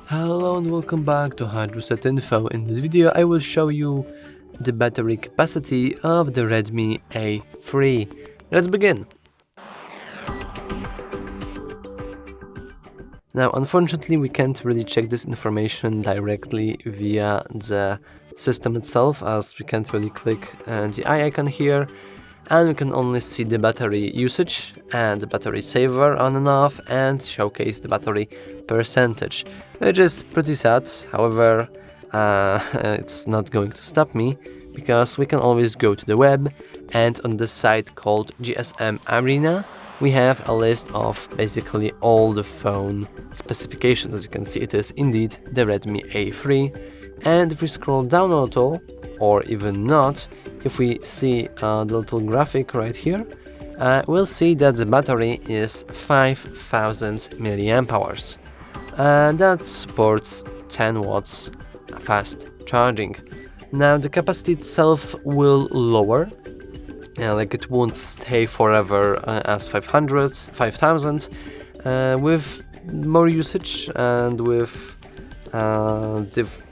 Hello and welcome back to HardReset.Info. In this video I will show you the battery capacity of the Redmi A3. Let's begin! Now unfortunately we can't really check this information directly via the system itself, as we can't really click the eye icon here, and we can only see the battery usage and the battery saver on and off and showcase the battery percentage, which is pretty sad. However, it's not going to stop me, because we can always go to the web, and on this site called GSM Arena we have a list of basically all the phone specifications. As you can see, it is indeed the Redmi A3, and if we scroll down a little, or even not, if we see the little graphic right here, we'll see that the battery is 5000 milliamp hours. That supports 10 watts fast charging. Now the capacity itself will lower, like it won't stay forever as 5000, with more usage and with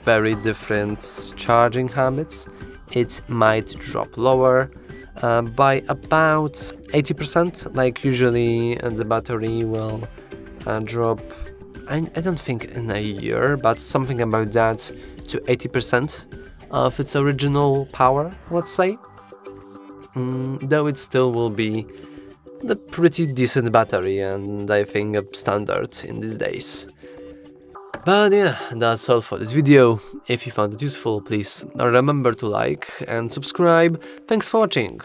very different charging habits. It might drop lower by about 80%, like usually the battery will drop, I don't think in a year, but something about that, to 80% of its original power, let's say. Though it still will be the pretty decent battery, and I think a standard in these days. But yeah, that's all for this video. If you found it useful, please remember to like and subscribe. Thanks for watching.